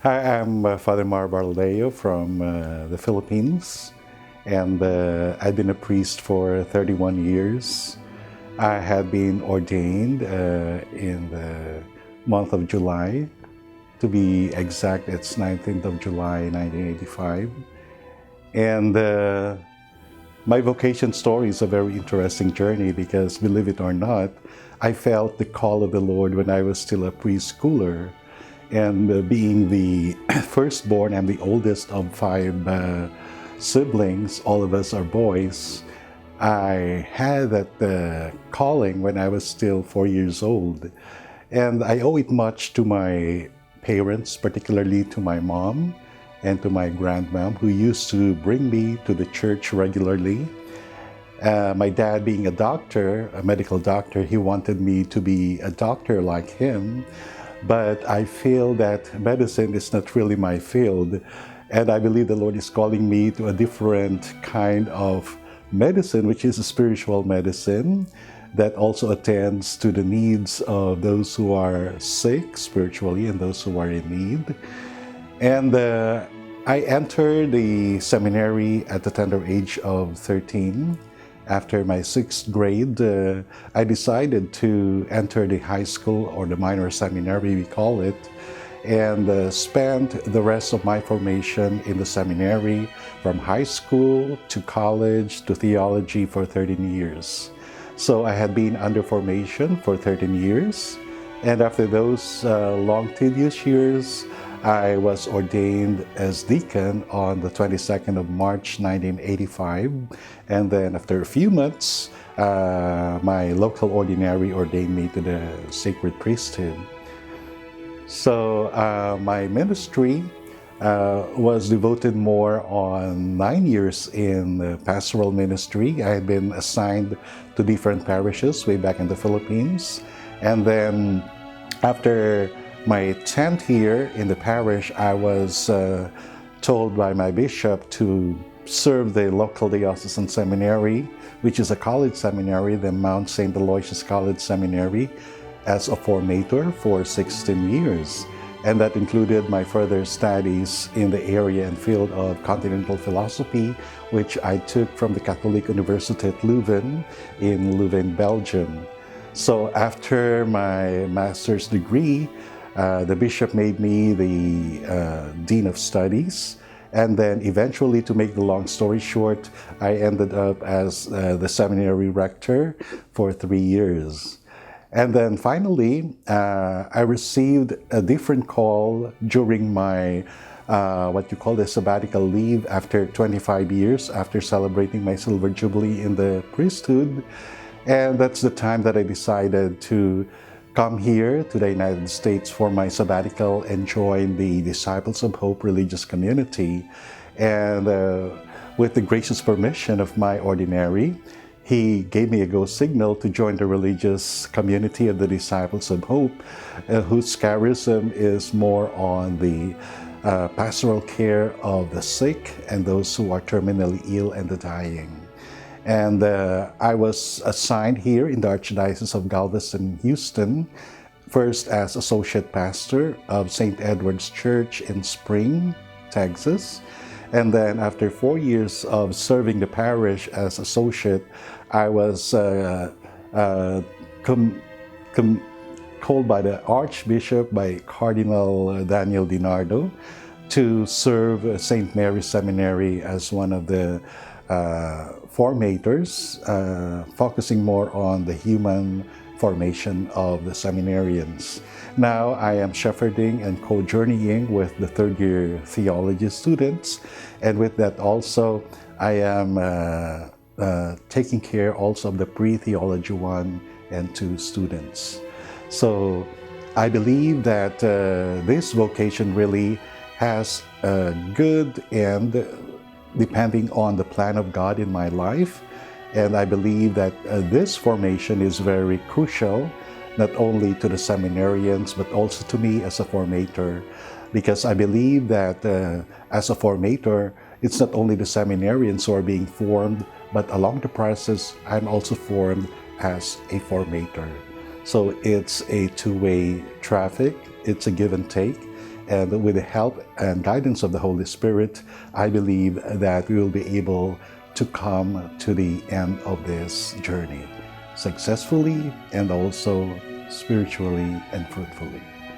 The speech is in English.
Hi, I'm Father Baldeo from the Philippines, and I've been a priest for 31 years. I had been ordained in the month of July. To be exact, it's 19th of July, 1985. And my vocation story is a very interesting journey because, believe it or not, I felt the call of the Lord when I was still a preschooler. And being the firstborn and the oldest of five siblings, all of us are boys, I had that calling when I was still 4 years old. And I owe it much to my parents, particularly to my mom and to my grandmom, who used to bring me to the church regularly. My dad, being a doctor, a medical doctor, he wanted me to be a doctor like him. But I feel that medicine is not really my field. And I believe the Lord is calling me to a different kind of medicine, which is a spiritual medicine that also attends to the needs of those who are sick spiritually and those who are in need. And I entered the seminary at the tender age of 13. After my sixth grade, I decided to enter the high school, or the minor seminary we call it, and spent the rest of my formation in the seminary from high school to college to theology for 13 years. So I had been under formation for 13 years, and after those long tedious years, I was ordained as deacon on the 22nd of March 1985, and then after a few months, my local ordinary ordained me to the sacred priesthood. So my ministry was devoted more on 9 years in pastoral ministry. I had been assigned to different parishes way back in the Philippines, and then after my 10th year in the parish, I was told by my bishop to serve the local diocesan seminary, which is a college seminary, the Mount St. Aloysius College Seminary, as a formator for 16 years. And that included my further studies in the area and field of continental philosophy, which I took from the Catholic University Leuven in Leuven, Belgium. So after my master's degree, the bishop made me the Dean of Studies, and then eventually, to make the long story short, I ended up as the seminary rector for 3 years. And then finally, I received a different call during my what you call the sabbatical leave after 25 years after celebrating my Silver Jubilee in the priesthood. And that's the time that I decided to come here to the United States for my sabbatical and join the Disciples of Hope religious community. And with the gracious permission of my ordinary, he gave me a go signal to join the religious community of the Disciples of Hope, whose charism is more on the pastoral care of the sick and those who are terminally ill and the dying. And I was assigned here in the Archdiocese of Galveston-Houston, first as associate pastor of St. Edward's Church in Spring, Texas. And then after 4 years of serving the parish as associate, I was called by the Archbishop, by Cardinal Daniel DiNardo, to serve St. Mary's Seminary as one of the formators, focusing more on the human formation of the seminarians. Now I am shepherding and co-journeying with the third-year theology students, and with that also I am taking care also of the pre-theology 1 and 2 students. So I believe that this vocation really has a good end depending on the plan of God in my life. And I believe that this formation is very crucial, not only to the seminarians, but also to me as a formator. Because I believe that as a formator, it's not only the seminarians who are being formed, but along the process, I'm also formed as a formator. So it's a two-way traffic, it's a give and take. And with the help and guidance of the Holy Spirit, I believe that we will be able to come to the end of this journey successfully and also spiritually and fruitfully.